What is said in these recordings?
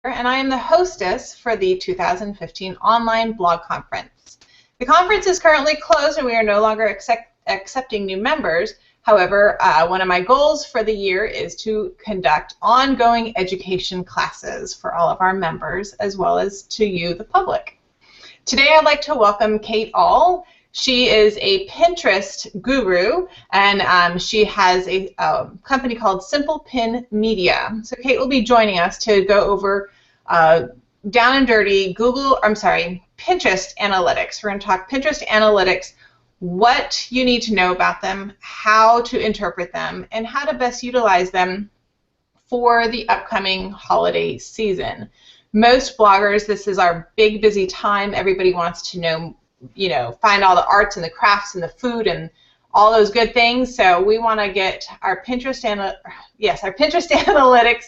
and I am the hostess for the 2015 Online Blog Conference. The conference is currently closed and we are no longer accepting new members. However, one of my goals for the year is to conduct ongoing education classes for all of our members as well as to you, the public. Today I'd like to welcome Kate Ahl. She is a Pinterest guru, and she has a company called Simple Pin Media. So Kate will be joining us to go over down and dirty Pinterest analytics. We're going to talk Pinterest analytics, what you need to know about them, how to interpret them, and how to best utilize them for the upcoming holiday season. Most bloggers, this is our big busy time. Everybody wants to know, find all the arts and the crafts and the food and all those good things. So we want to get our Pinterest analytics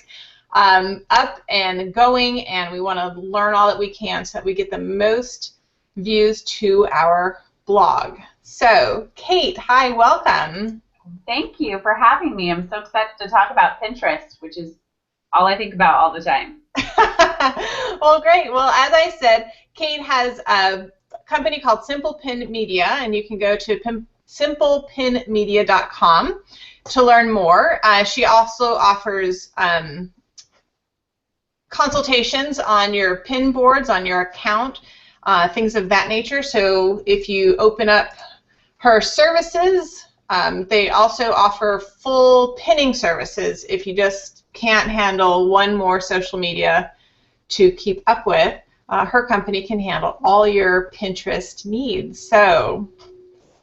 up and going, and we want to learn all that we can so that we get the most views to our blog. So Kate, hi, welcome. Thank you for having me. I'm so excited to talk about Pinterest, which is all I think about all the time. Well, great. Well, as I said, Kate has a company called Simple Pin Media, and you can go to simplepinmedia.com to learn more. She also offers consultations on your pin boards, on your account, things of that nature. So if you open up her services, they also offer full pinning services if you just can't handle one more social media to keep up with. Her company can handle all your Pinterest needs. So,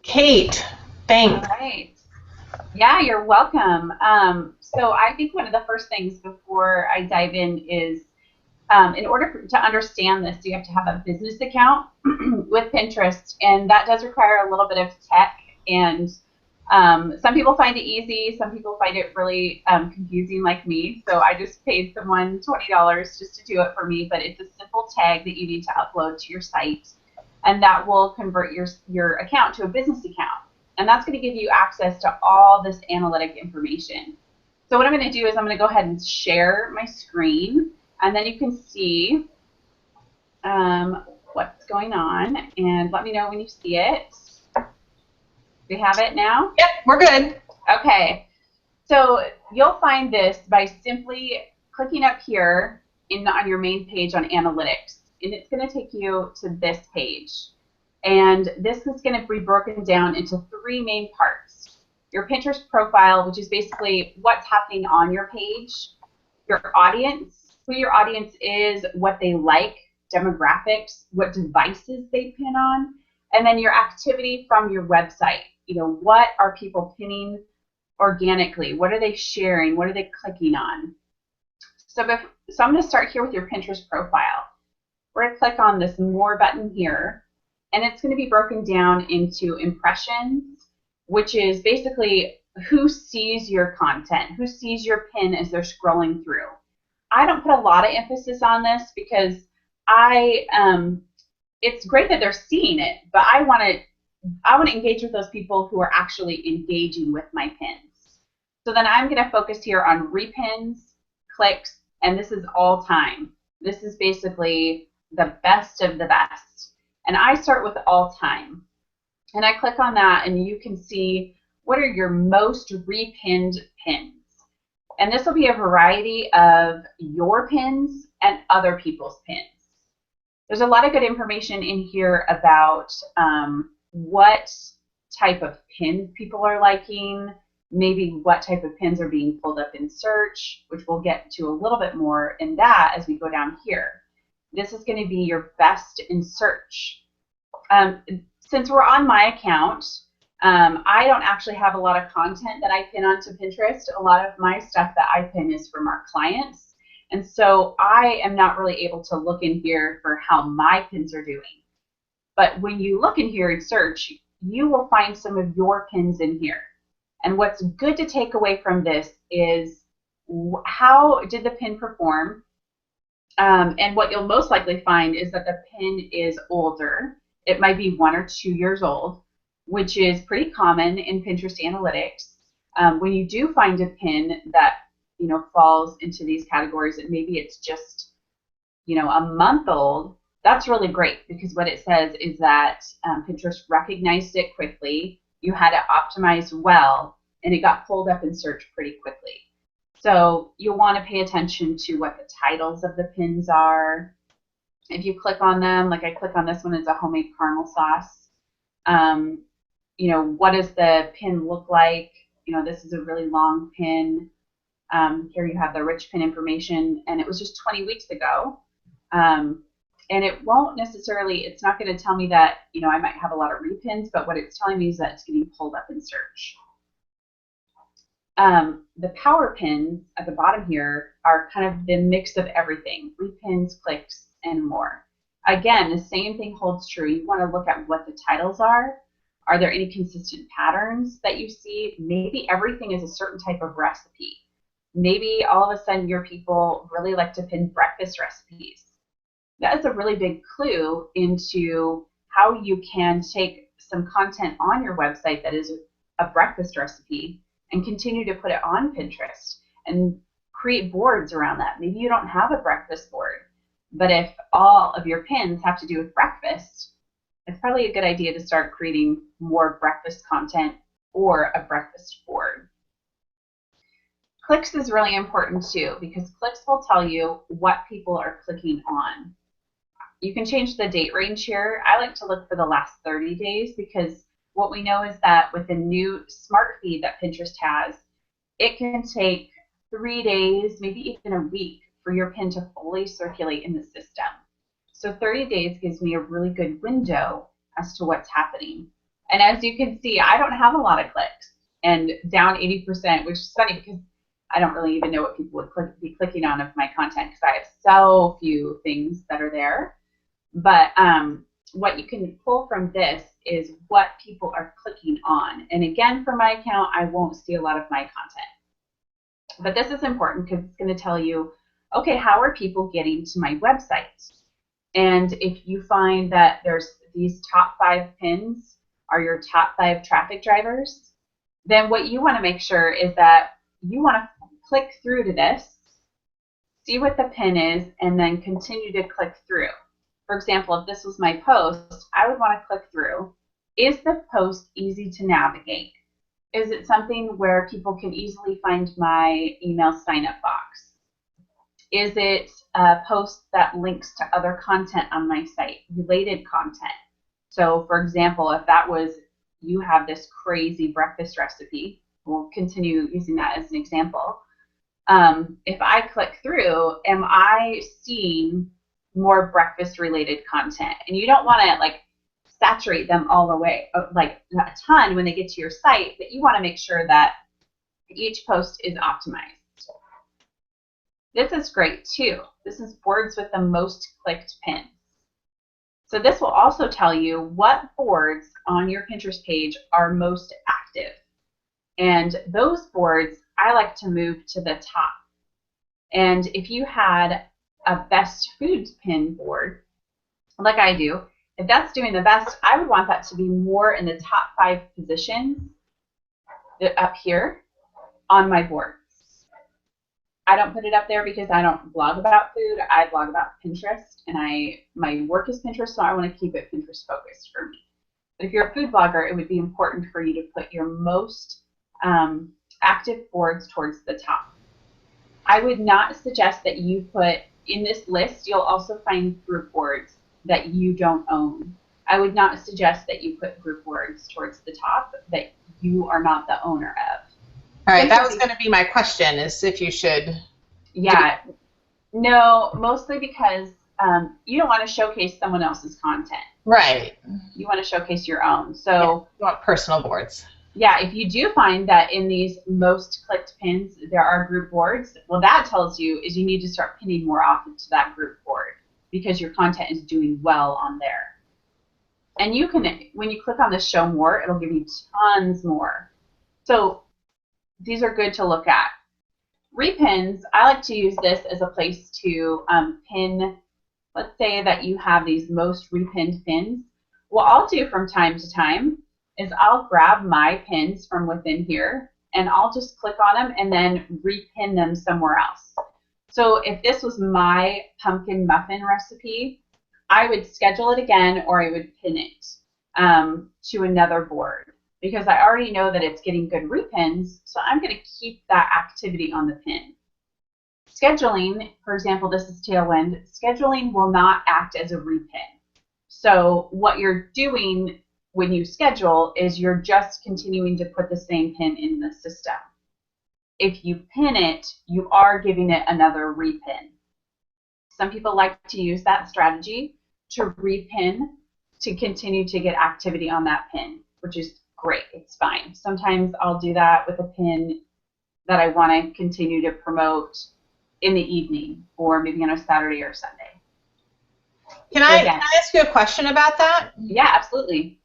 Kate, thanks. All right. Yeah, you're welcome. So I think one of the first things before I dive in is, in order to understand this, you have to have a business account with Pinterest, and that does require a little bit of tech. And some people find it easy, some people find it really confusing like me, so I just paid someone $20 just to do it for me, but it's a simple tag that you need to upload to your site, and that will convert your account to a business account, and that's going to give you access to all this analytic information. So what I'm going to do is I'm going to go ahead and share my screen, and then you can see what's going on, and let me know when you see it. We have it now? Yep, we're good. Okay. So you'll find this by simply clicking up here on your main page on analytics. And it's going to take you to this page. And this is going to be broken down into three main parts. Your Pinterest profile, which is basically what's happening on your page. Your audience, who your audience is, what they like, demographics, what devices they pin on. And then your activity from your website. What are people pinning organically? What are they sharing? What are they clicking on? So I'm going to start here with your Pinterest profile. We're going to click on this More button here, and it's going to be broken down into impressions, which is basically who sees your content, who sees your pin as they're scrolling through. I don't put a lot of emphasis on this because it's great that they're seeing it, but I want to engage with those people who are actually engaging with my pins. So then I'm going to focus here on repins, clicks, and this is all time. This is basically the best of the best. And I start with all time. And I click on that, and you can see what are your most repinned pins. And this will be a variety of your pins and other people's pins. There's a lot of good information in here about what type of pins people are liking, maybe what type of pins are being pulled up in search, which we'll get to a little bit more in that as we go down here. This is going to be your best in search. Since we're on my account, I don't actually have a lot of content that I pin onto Pinterest. A lot of my stuff that I pin is from our clients. And so I am not really able to look in here for how my pins are doing. But when you look in here and search, you will find some of your pins in here. And what's good to take away from this is how did the pin perform? And what you'll most likely find is that the pin is older. It might be 1 or 2 years old, which is pretty common in Pinterest analytics. When you do find a pin that falls into these categories, and maybe it's just a month old, that's really great, because what it says is that Pinterest recognized it quickly, you had it optimized well, and it got pulled up in search pretty quickly. So you'll want to pay attention to what the titles of the pins are. If you click on them, like I click on this one, it's a homemade caramel sauce. What does the pin look like? This is a really long pin. Here you have the rich pin information, and it was just 20 weeks ago. And it won't necessarily, it's not going to tell me that, I might have a lot of repins, but what it's telling me is that it's getting pulled up in search. The power pins at the bottom here are kind of the mix of everything, repins, clicks, and more. Again, the same thing holds true. You want to look at what the titles are. Are there any consistent patterns that you see? Maybe everything is a certain type of recipe. Maybe all of a sudden your people really like to pin breakfast recipes. That is a really big clue into how you can take some content on your website that is a breakfast recipe and continue to put it on Pinterest and create boards around that. Maybe you don't have a breakfast board, but if all of your pins have to do with breakfast, it's probably a good idea to start creating more breakfast content or a breakfast board. Clicks is really important too, because clicks will tell you what people are clicking on. You can change the date range here. I like to look for the last 30 days, because what we know is that with the new smart feed that Pinterest has, it can take 3 days, maybe even a week, for your pin to fully circulate in the system. So 30 days gives me a really good window as to what's happening. And as you can see, I don't have a lot of clicks, and down 80%, which is funny because I don't really even know what people would be clicking on of my content, because I have so few things that are there. But what you can pull from this is what people are clicking on. And again, for my account, I won't see a lot of my content. But this is important because it's going to tell you, okay, how are people getting to my website? And if you find that there's these top 5 pins are your top 5 traffic drivers, then what you want to make sure is that you want to click through to this, see what the pin is, and then continue to click through. For example, if this was my post, I would want to click through. Is the post easy to navigate? Is it something where people can easily find my email sign-up box? Is it a post that links to other content on my site, related content? So for example, if that was, you have this crazy breakfast recipe, we'll continue using that as an example. If I click through, am I seeing more breakfast related content? And you don't want to saturate them all the way, like a ton when they get to your site, but you want to make sure that each post is optimized. This is great too. This is boards with the most clicked pins. So this will also tell you what boards on your Pinterest page are most active. And those boards I like to move to the top. And if you had a best foods pin board, like I do, if that's doing the best, I would want that to be more in the top 5 positions up here on my board. I don't put it up there because I don't blog about food. I blog about Pinterest, and my work is Pinterest, so I want to keep it Pinterest focused for me. But if you're a food blogger, it would be important for you to put your most active boards towards the top. I would not suggest that you put in this list, you'll also find group boards that you don't own. I would not suggest that you put group boards towards the top that you are not the owner of. All right, that was going to be my question, is if you should. Yeah, no, mostly because you don't want to showcase someone else's content. Right. You want to showcase your own. So yeah, you want personal boards. Yeah, if you do find that in these most clicked pins there are group boards, well, that tells you is you need to start pinning more often to that group board because your content is doing well on there. And you can, when you click on the show more, it'll give you tons more. So these are good to look at. Repins, I like to use this as a place to pin. Let's say that you have these most repinned pins. What I'll do from time to time is I'll grab my pins from within here and I'll just click on them and then repin them somewhere else. So if this was my pumpkin muffin recipe, I would schedule it again, or I would pin it to another board, because I already know that it's getting good repins, so I'm going to keep that activity on the pin. Scheduling, for example, this is Tailwind, scheduling will not act as a repin. So what you're doing when you schedule is you're just continuing to put the same pin in the system. If you pin it, you are giving it another repin. Some people like to use that strategy to repin to continue to get activity on that pin, which is great. It's fine. Sometimes I'll do that with a pin that I want to continue to promote in the evening, or maybe on a Saturday or Sunday. Can I ask you a question about that? Yeah, absolutely.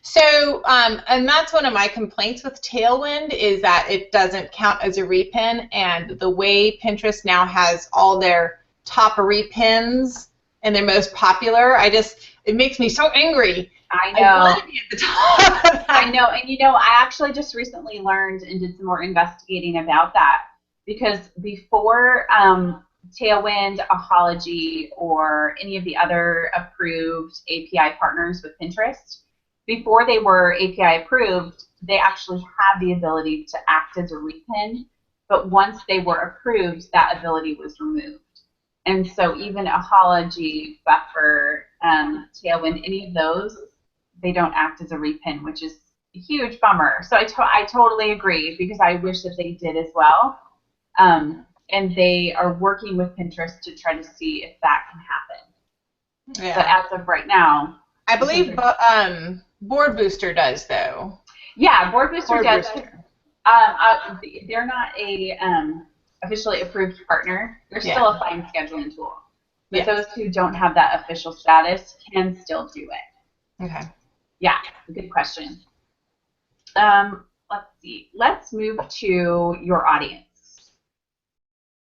So, and that's one of my complaints with Tailwind, is that it doesn't count as a repin, and the way Pinterest now has all their top repins and their most popular, it makes me so angry. I know. I want to be at the top of that. I know, and I actually just recently learned and did some more investigating about that, because before Tailwind, Ahology, or any of the other approved API partners with Pinterest, before they were API approved, they actually had the ability to act as a repin, but once they were approved, that ability was removed. And so even Ahology, Buffer, Tailwind, any of those, they don't act as a repin, which is a huge bummer. So I totally agree, because I wish that they did as well. And they are working with Pinterest to try to see if that can happen. Yeah. But as of right now, I believe Board Booster does, though. Yeah, Board Booster does. They're not a officially approved partner. They're still a fine scheduling tool. But those who don't have that official status can still do it. Okay. Yeah, good question. Let's see. Let's move to your audience.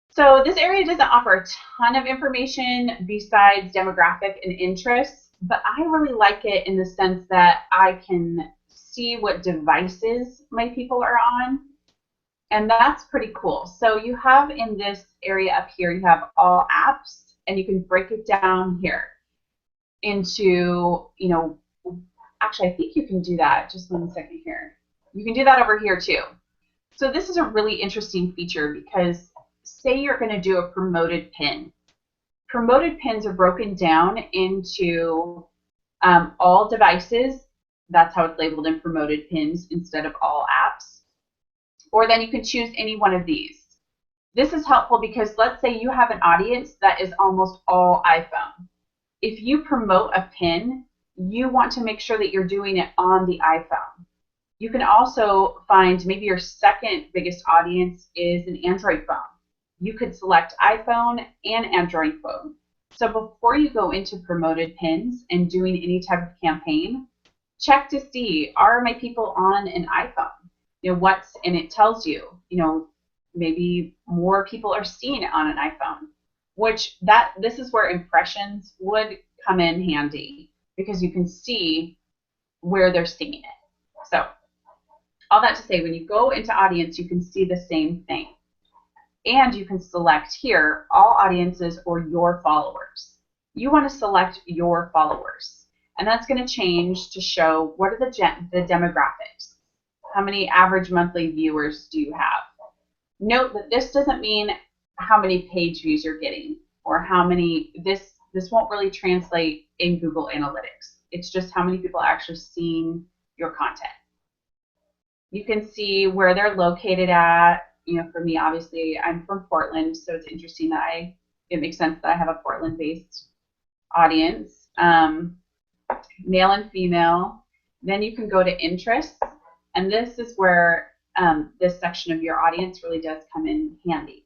So this area doesn't offer a ton of information besides demographic and interests, but I really like it in the sense that I can see what devices my people are on, and that's pretty cool. So you have in this area up here, you have all apps, and you can break it down here into, actually I think you can do that. Just 1 second here. You can do that over here too. So this is a really interesting feature, because say you're going to do a promoted pin. Promoted pins are broken down into all devices. That's how it's labeled in promoted pins instead of all apps. Or then you can choose any one of these. This is helpful because let's say you have an audience that is almost all iPhone. If you promote a pin, you want to make sure that you're doing it on the iPhone. You can also find maybe your second biggest audience is an Android phone. You could select iPhone and Android phone. So before you go into promoted pins and doing any type of campaign, check to see, are my people on an iPhone? And it tells you, maybe more people are seeing it on an iPhone, this is where impressions would come in handy, because you can see where they're seeing it. So all that to say, when you go into audience, you can see the same thing. And you can select here, all audiences or your followers. You want to select your followers. And that's going to change to show what are the demographics. How many average monthly viewers do you have? Note that this doesn't mean how many page views you're getting, or how many, this won't really translate in Google Analytics. It's just how many people are actually seeing your content. You can see where they're located at. For me, obviously, I'm from Portland, so it's interesting that it makes sense that I have a Portland-based audience. Male and female. Then you can go to interests, and this is where this section of your audience really does come in handy.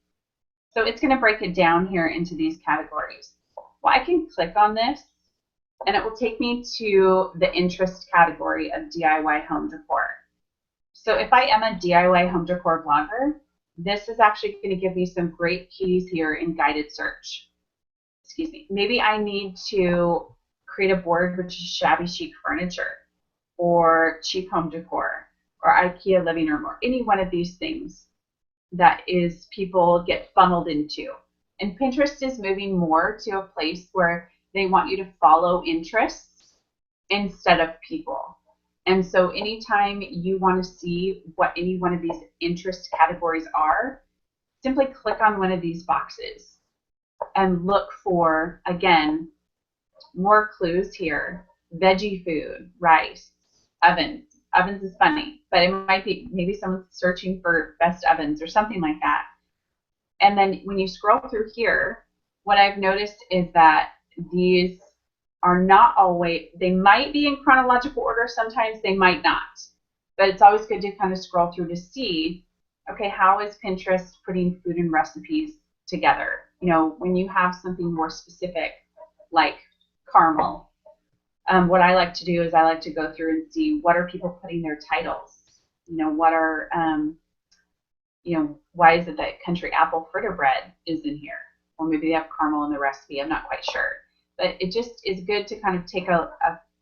So it's going to break it down here into these categories. Well, I can click on this, and it will take me to the interest category of DIY home decor. So if I am a DIY home decor blogger, this is actually going to give me some great keys here in guided search. Excuse me. Maybe I need to create a board which is shabby chic furniture, or cheap home decor, or IKEA living room, or any one of these things that is people get funneled into. And Pinterest is moving more to a place where they want you to follow interests instead of people. And so anytime you want to see what any one of these interest categories are, simply click on one of these boxes and look for, again, more clues here. Veggie food, rice, ovens. Ovens is funny, but it might be maybe someone's searching for best ovens or something like that. And then when you scroll through here, what I've noticed is that these are not always, they might be in chronological order, sometimes they might not. But it's always good to kind of scroll through to see, okay, how is Pinterest putting food and recipes together? You know, when you have something more specific, like caramel, what I like to do is I like to go through and see what are people putting their titles. You know, what are, you know, why is it that country apple fritter bread is in here? Or maybe they have caramel in the recipe, I'm not quite sure. But it just is good to kind of take a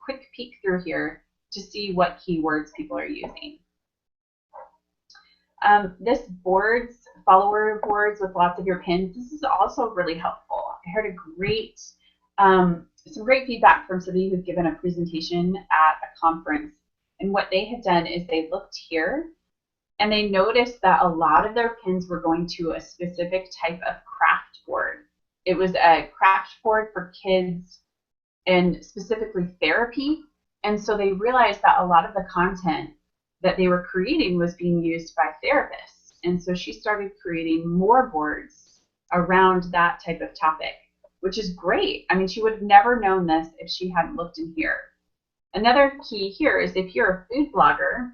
quick peek through here to see what keywords people are using. This boards, follower boards with lots of your pins, this is also really helpful. I heard a great, some great feedback from somebody who's given a presentation at a conference. And what they had done is they looked here and they noticed that a lot of their pins were going to a specific type of craft board. It was a craft board for kids and specifically therapy. And so they realized that a lot of the content that they were creating was being used by therapists. And so she started creating more boards around that type of topic, which is great. I mean, she would have never known this if she hadn't looked in here. Another key here is if you're a food blogger,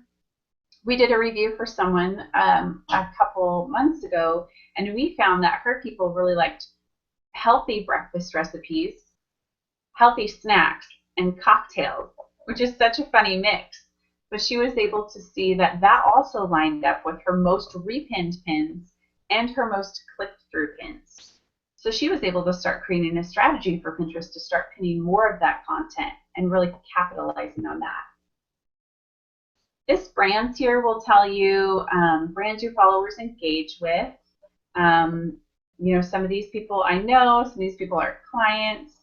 we did a review for someone a couple months ago, and we found that her people really liked healthy breakfast recipes, healthy snacks, and cocktails, which is such a funny mix. But she was able to see that that also lined up with her most repinned pins and her most clicked through pins. So she was able to start creating a strategy for Pinterest to start pinning more of that content and really capitalizing on that. This brands here will tell you brands your followers engage with. You know, some of these people I know, some of these people are clients.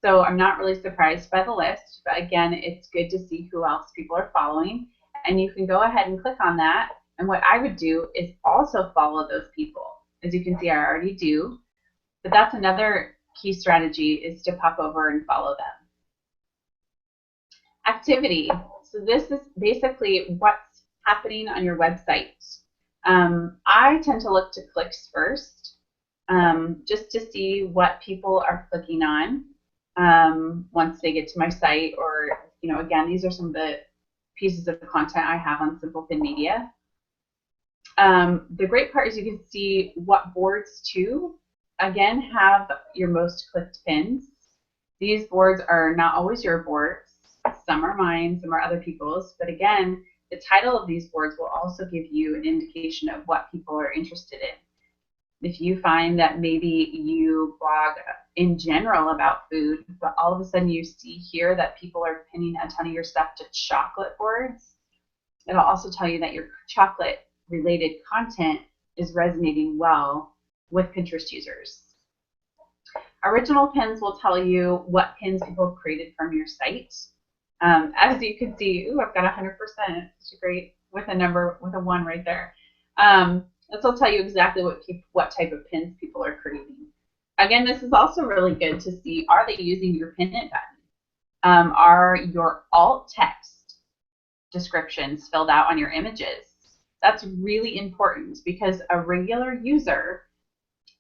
So I'm not really surprised by the list, but again, it's good to see who else people are following. And you can go ahead and click on that. And what I would do is also follow those people. As you can see, I already do. But that's another key strategy, is to pop over and follow them. Activity. So this is basically what's happening on your website. I tend to look to clicks first, just to see what people are clicking on once they get to my site. Or, you know, again, these are some of the pieces of content I have on Simple Pin Media. The great part is you can see what boards too, again, have your most clicked pins. These boards are not always your boards. Some are mine, some are other people's, but again, the title of these boards will also give you an indication of what people are interested in. If you find that maybe you blog in general about food, but all of a sudden you see here that people are pinning a ton of your stuff to chocolate boards, it'll also tell you that your chocolate related content is resonating well with Pinterest users. Original pins will tell you what pins people have created from your site. As you can see, ooh, I've got 100%. It's great, with a number, with a 1 right there. This will tell you exactly what type of pins people are creating. Again, this is also really good to see, are they using your pin it button? Are your alt text descriptions filled out on your images? That's really important, because a regular user,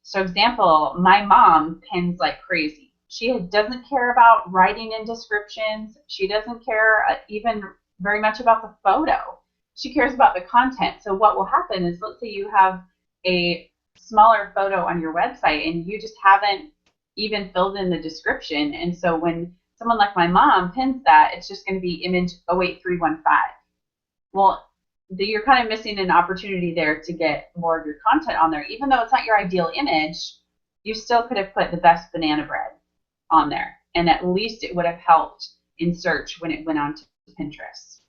so example, my mom pins like crazy. She doesn't care about writing in descriptions. She doesn't care even very much about the photo. She cares about the content. So what will happen is, let's say you have a smaller photo on your website and you just haven't even filled in the description. And so when someone like my mom pins that, it's just going to be image 08315. Well, you're kind of missing an opportunity there to get more of your content on there. Even though it's not your ideal image, you still could have put the best banana bread on there, and at least it would have helped in search when it went on to Pinterest.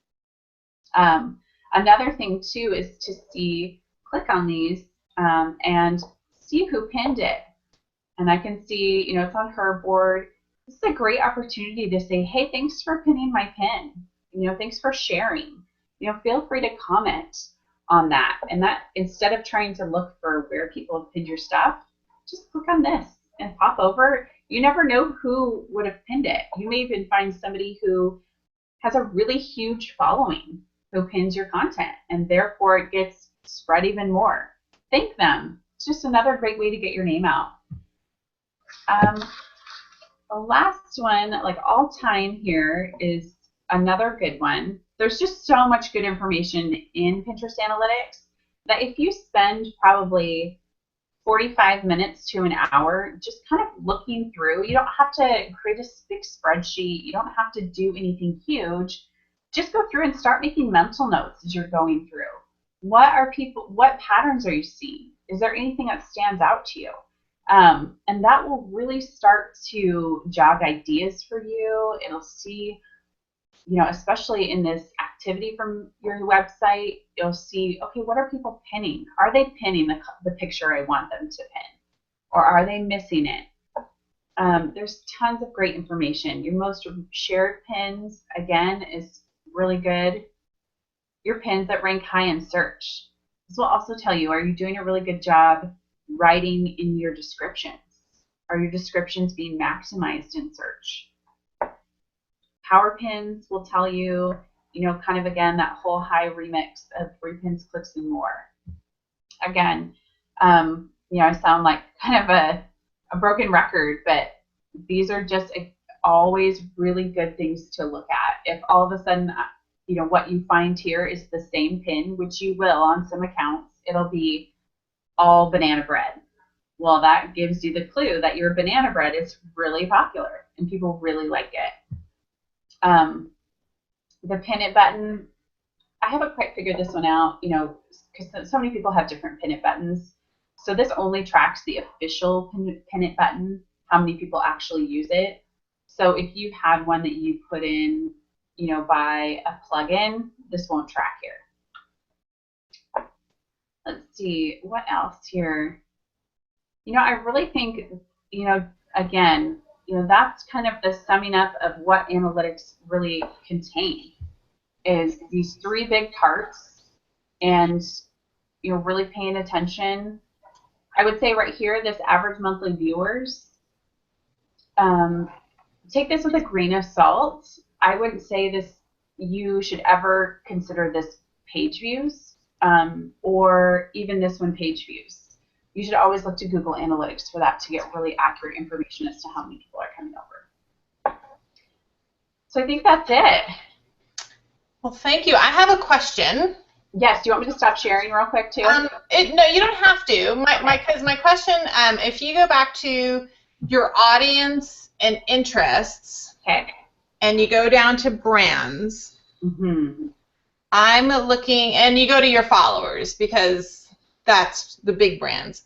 Another thing too is to click on these and see who pinned it. and I can see, it's on her board. This is a great opportunity to say, hey, thanks for pinning my pin. Thanks for sharing. Feel free to comment on that. And that, instead of trying to look for where people have pinned your stuff, just click on this and pop over. You never know who would have pinned it. You may even find somebody who has a really huge following who pins your content, and therefore it gets spread even more. Thank them. It's just another great way to get your name out. The last one, like all time here, is another good one. There's just so much good information in Pinterest Analytics that if you spend probably 45 minutes to an hour just kind of looking through, you don't have to create a big spreadsheet, you don't have to do anything huge. Just go through and start making mental notes as you're going through. What patterns are you seeing? Is there anything that stands out to you? And that will really start to jog ideas for you. It'll see, especially in this activity from your website, you'll see, okay, what are people pinning? Are they pinning the picture I want them to pin? Or are they missing it? There's tons of great information. Your most shared pins, again, is really good. Your pins that rank high in search. This will also tell you, are you doing a really good job writing in your descriptions? Are your descriptions being maximized in search? Power pins will tell you, kind of again, that whole high remix of repins, clicks, and more. Again, I sound like kind of a broken record, but these are just always really good things to look at. If all of a sudden, what you find here is the same pin, which you will on some accounts, it'll be all banana bread. Well, that gives you the clue that your banana bread is really popular and people really like it. The pin it button, I haven't quite figured this one out, because so many people have different pin it buttons. So this only tracks the official pin it button, how many people actually use it. So if you had one that you put in, by a plugin, this won't track here. Let's see, what else here? I really think, again, that's kind of the summing up of what analytics really contain, is these three big parts, and really paying attention. I would say right here, this average monthly viewers, take this with a grain of salt. I wouldn't say you should ever consider this page views, or even this one page views. You should always look to Google Analytics for that to get really accurate information as to how many people are coming over. So I think that's it. Well, thank you. I have a question. Yes. Do you want me to stop sharing real quick too? No, you don't have to. Because my question, if you go back to your audience and interests, okay, and you go down to brands, I'm looking, and you go to your followers because that's the big brands.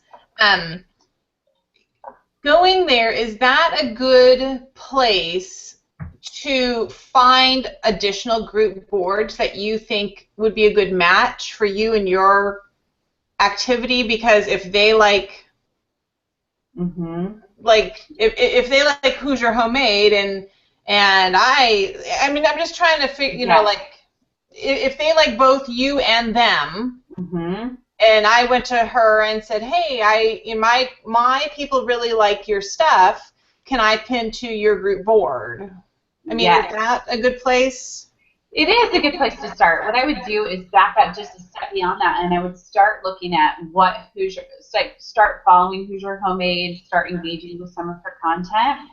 Going there, is that a good place to find additional group boards that you think would be a good match for you and your activity? Because if they like, if they like Hoosier Homemade, and I mean, I'm just trying to figure, like, if they like both you and them, and I went to her and said, hey, my people really like your stuff. Can I pin to your group board? I mean, is that a good place? It is a good place to start. What I would do is back up just a step beyond that, and I would start looking at what Hoosier, start following Hoosier Homemade, start engaging with some of her content,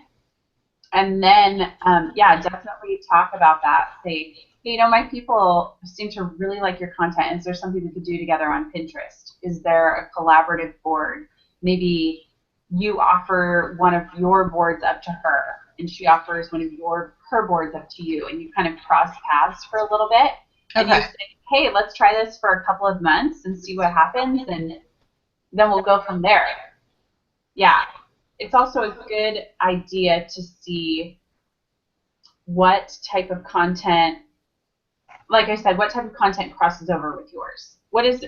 and then, definitely talk about that. Say, my people seem to really like your content. Is there something we could do together on Pinterest? Is there a collaborative board? Maybe you offer one of your boards up to her, and she offers one of her boards up to you, and you kind of cross paths for a little bit. And you say, hey, let's try this for a couple of months and see what happens, and then we'll go from there. Yeah. It's also a good idea to see what type of content, like I said, what type of content crosses over with yours. What is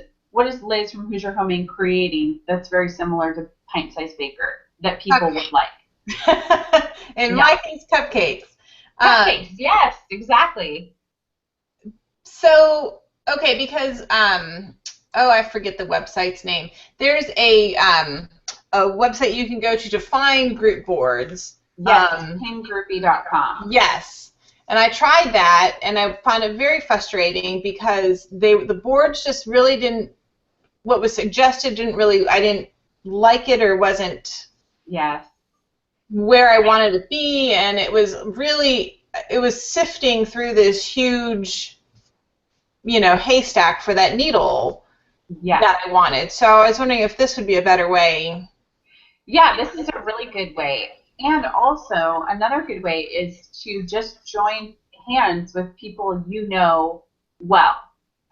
Liz from Hoosier Homemade creating that's very similar to Pint Size Baker? that people would like. In my case, cupcakes. Cupcakes, yes, exactly. So, okay, because I forget the website's name. There's a website you can go to find group boards. Yes, pingroupie.com. Yes. And I tried that, and I found it very frustrating because the boards just really didn't, what was suggested I didn't like it, or wasn't where I wanted to be, and it was sifting through this huge, haystack for that needle that I wanted. So I was wondering if this would be a better way. Yeah, this is a really good way. And also, another good way is to just join hands with people you know well.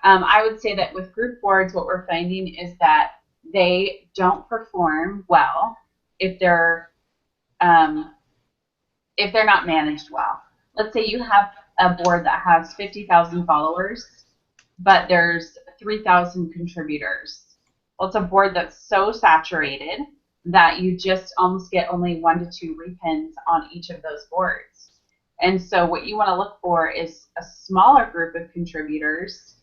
I would say that with group boards, what we're finding is that they don't perform well if they're not managed well. Let's say you have a board that has 50,000 followers, but there's 3,000 contributors. Well, it's a board that's so saturated that you just almost get only 1 to 2 repins on each of those boards. And so what you want to look for is a smaller group of contributors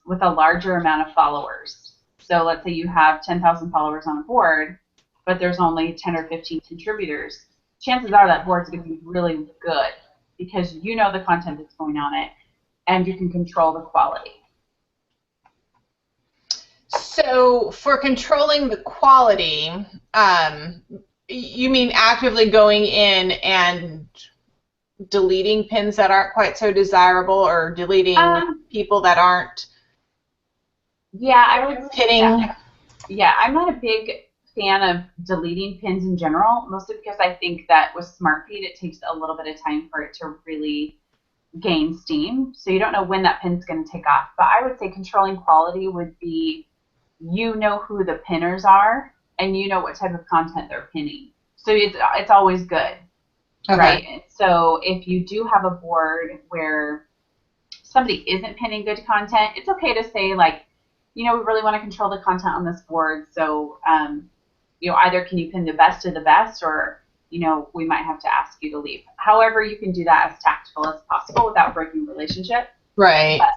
with a larger amount of followers. So let's say you have 10,000 followers on a board, but there's only 10 or 15 contributors. Chances are that board's going to be really good because you know the content that's going on it, and you can control the quality. So for controlling the quality, you mean actively going in and deleting pins that aren't quite so desirable, or deleting people that aren't I would pinning? Yeah, I'm not a big fan of deleting pins in general, mostly because I think that with SmartFeed it takes a little bit of time for it to really gain steam. So you don't know when that pin's going to take off. But I would say controlling quality would be, you know who the pinners are, and you know what type of content they're pinning. So it's always good, right? So if you do have a board where somebody isn't pinning good content, it's okay to say, like, we really want to control the content on this board, so either can you pin the best of the best, or we might have to ask you to leave. However, you can do that as tactful as possible without breaking the relationship. Right. But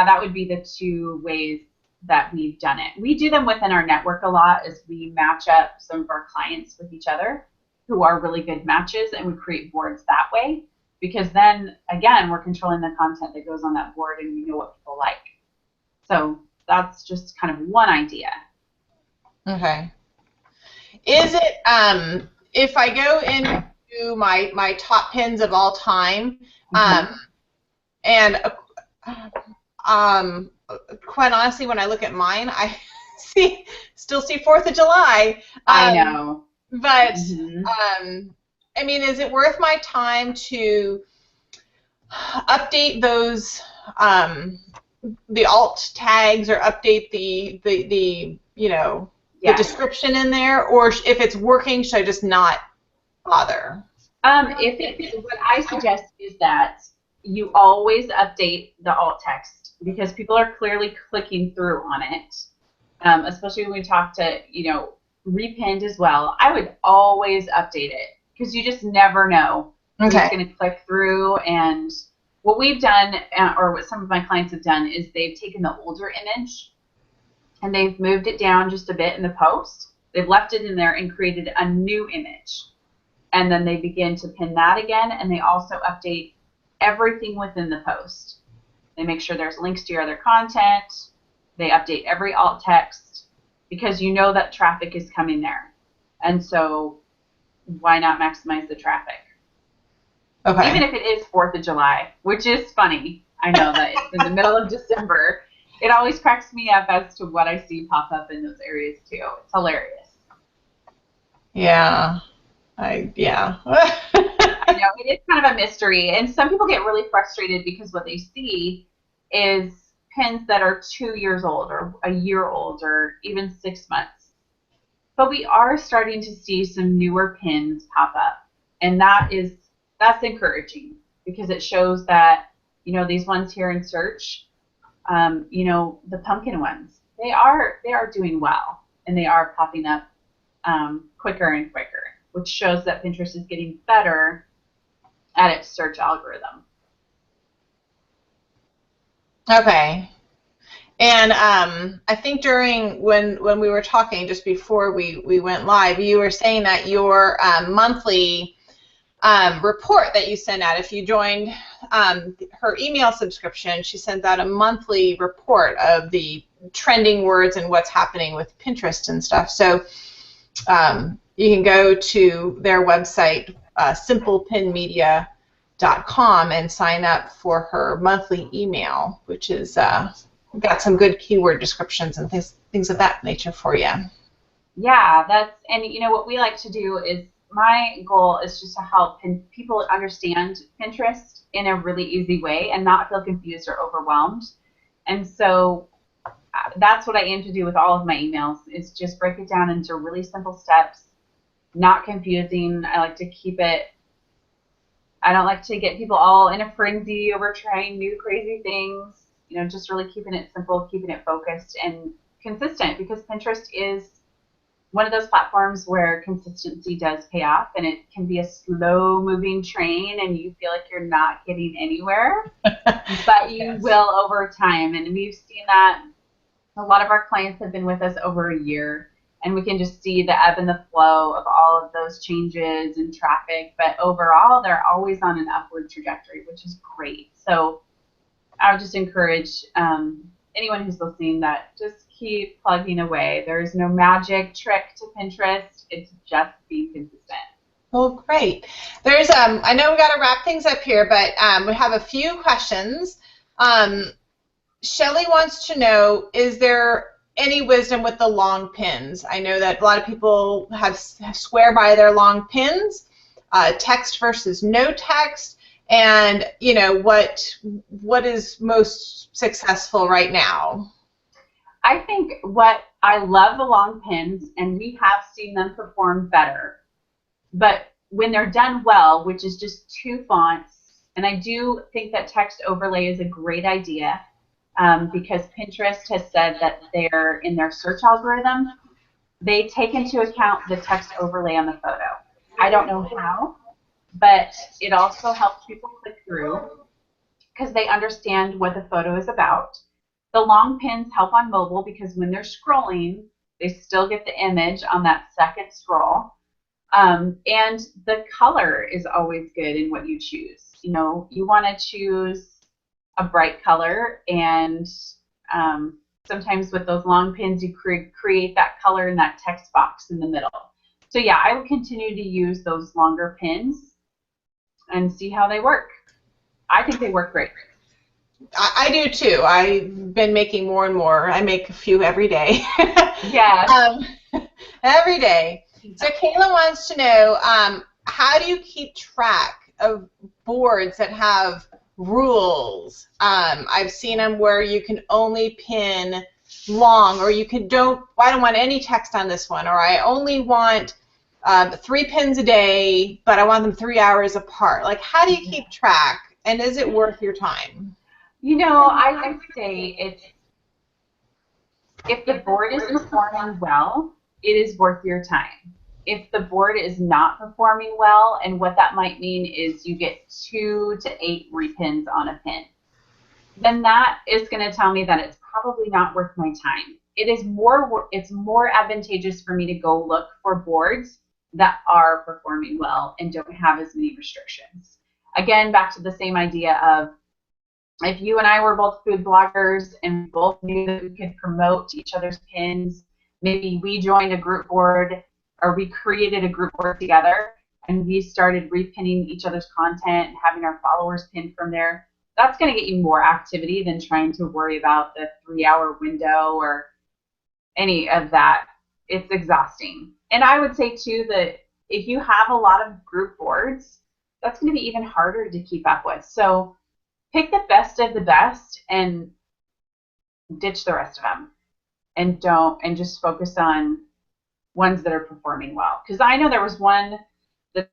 that would be the 2 ways that we've done it. We do them within our network a lot, as we match up some of our clients with each other who are really good matches, and we create boards that way, because then again we're controlling the content that goes on that board, and we know what people like. So that's just kind of one idea. Okay. Is it if I go into my top pins of all time, and quite honestly, when I look at mine, I still see 4th of July. I know. But I mean, is it worth my time to update those the alt tags, or update the description in there, or if it's working, should I just not bother? What I suggest is that you always update the alt text, because people are clearly clicking through on it, especially when we talk to repinned as well. I would always update it, because you just never know who's going to click through. And what we've done, or what some of my clients have done, is they've taken the older image and they've moved it down just a bit in the post. They've left it in there and created a new image. And then they begin to pin that again, and they also update everything within the post. They make sure there's links to your other content. They update every alt text, because you know that traffic is coming there. And so why not maximize the traffic? Okay. Even if it is 4th of July, which is funny. I know that it's in the middle of December. It always cracks me up as to what I see pop up in those areas too. It's hilarious. Yeah. I know, it is kind of a mystery. And some people get really frustrated because what they see is pins that are 2 years old, or a year old, or even 6 months. But we are starting to see some newer pins pop up. And that's encouraging, because it shows that, these ones here in search, the pumpkin ones, they are doing well, and they are popping up quicker and quicker, which shows that Pinterest is getting better at its search algorithm. Okay. And I think during when we were talking just before we went live, you were saying that your monthly report that you send out, if you joined her email subscription, she sends out a monthly report of the trending words and what's happening with Pinterest and stuff. So you can go to their website, simplepinmedia.com, and sign up for her monthly email, which is got some good keyword descriptions and things of that nature for you. Yeah, and you know what we like to do is, my goal is just to help people understand Pinterest in a really easy way and not feel confused or overwhelmed. And so that's what I aim to do with all of my emails, is just break it down into really simple steps, not confusing. I like to I don't like to get people all in a frenzy over trying new crazy things. You know, just really keeping it simple, keeping it focused and consistent, because Pinterest is one of those platforms where consistency does pay off, and it can be a slow-moving train and you feel like you're not getting anywhere, but you will over time. And we've seen that a lot of our clients have been with us over a year, and we can just see the ebb and the flow of all of those changes in traffic, but overall they're always on an upward trajectory, which is great. So I would just encourage anyone who's listening that just keep plugging away. There's no magic trick to Pinterest. It's just being consistent. Well, great. There's I know we got to wrap things up here, but we have a few questions. Shelly wants to know, is there any wisdom with the long pins? I know that a lot of people swear by their long pins, text versus no text, and you know what is most successful right now? I think I love the long pins, and we have seen them perform better. But when they're done well, which is just 2 fonts, and I do think that text overlay is a great idea, because Pinterest has said that they're in their search algorithm, they take into account the text overlay on the photo. I don't know how, but it also helps people click through because they understand what the photo is about. The long pins help on mobile because when they're scrolling, they still get the image on that second scroll. And the color is always good in what you choose. You know, you want to choose a bright color, and sometimes with those long pins, you create that color in that text box in the middle. So yeah, I will continue to use those longer pins and see how they work. I think they work great. I do too. I've been making more and more. I make a few every day. Yeah. Every day. So Kayla wants to know, how do you keep track of boards that have rules? I've seen them where you can only pin long, or I don't want any text on this one, or I only want 3 pins a day, but I want them 3 hours apart. Like, how do you keep track, and is it worth your time? You know, I would say if the board is performing well, it is worth your time. If the board is not performing well, and what that might mean is you get 2 to 8 repins on a pin, then that is going to tell me that it's probably not worth my time. It's more advantageous for me to go look for boards that are performing well and don't have as many restrictions. Again, back to the same idea of, if you and I were both food bloggers and both knew that we could promote each other's pins, maybe we joined a group board, or we created a group board together and we started repinning each other's content and having our followers pin from there, that's going to get you more activity than trying to worry about the 3-hour window or any of that. It's exhausting. And I would say too that if you have a lot of group boards, that's going to be even harder to keep up with. So pick the best of the best and ditch the rest of them, and just focus on ones that are performing well. Because I know there was one that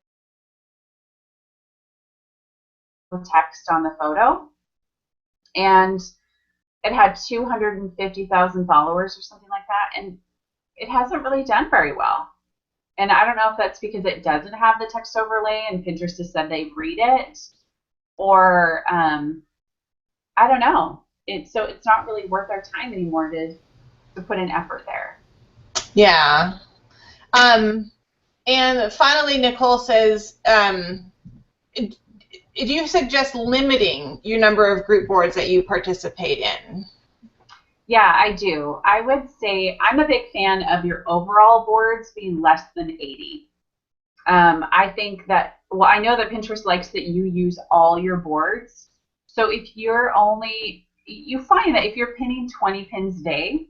text on the photo, and it had 250,000 followers or something like that, and it hasn't really done very well. And I don't know if that's because it doesn't have the text overlay and Pinterest has said they read it, or I don't know. So it's not really worth our time anymore to put in effort there. Yeah. And finally, Nicole says, do you suggest limiting your number of group boards that you participate in? Yeah, I do. I would say I'm a big fan of your overall boards being less than 80. I think that, well, I know that Pinterest likes that you use all your boards. So if you're you find that if you're pinning 20 pins a day,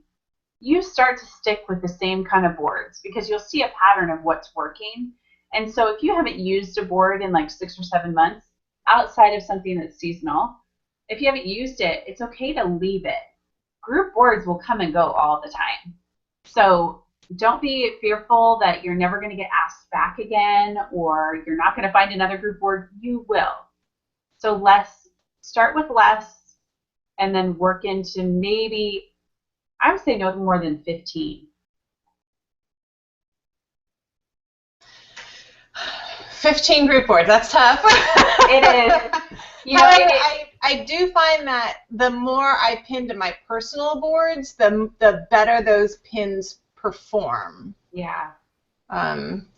you start to stick with the same kind of boards because you'll see a pattern of what's working. And so if you haven't used a board in like 6 or 7 months, outside of something that's seasonal, if you haven't used it, it's okay to leave it. Group boards will come and go all the time. So don't be fearful that you're never going to get asked back again or you're not going to find another group board. You will. So start with less and then work into maybe, I would say no more than 15. 15 group boards, that's tough. It is. However, I do find that the more I pin to my personal boards, the better those pins perform. Yeah.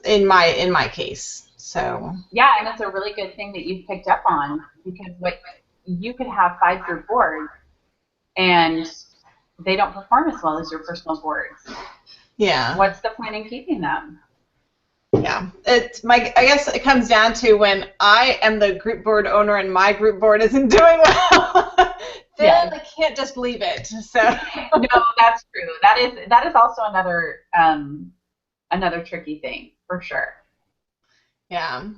In my case. So. Yeah, and it's a really good thing that you've picked up on because you could have 5 group boards and they don't perform as well as your personal boards. Yeah. What's the point in keeping them? Yeah, I guess it comes down to when I am the group board owner and my group board isn't doing well, then I can't just leave it. So no, that's true. That is also another tricky thing for sure. Yeah.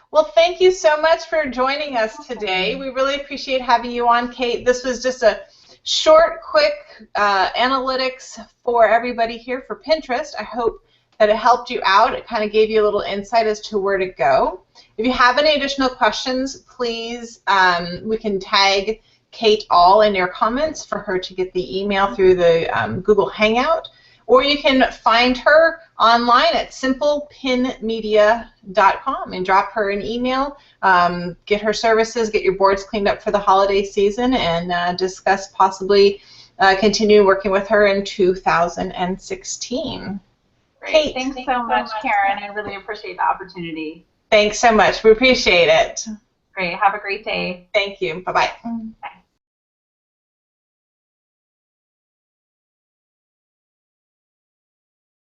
Well, thank you so much for joining us today. We really appreciate having you on, Kate. This was just a short, quick analytics for everybody here for Pinterest. I hope that it helped you out. It kind of gave you a little insight as to where to go. If you have any additional questions, please, we can tag Kate all in your comments for her to get the email through the Google Hangout. Or you can find her online at simplepinmedia.com and drop her an email, get her services, get your boards cleaned up for the holiday season, and discuss possibly continue working with her in 2016. Great. Kate, thanks so much, Karen. I really appreciate the opportunity. Thanks so much. We appreciate it. Great. Have a great day. Thank you. Bye-bye. Bye.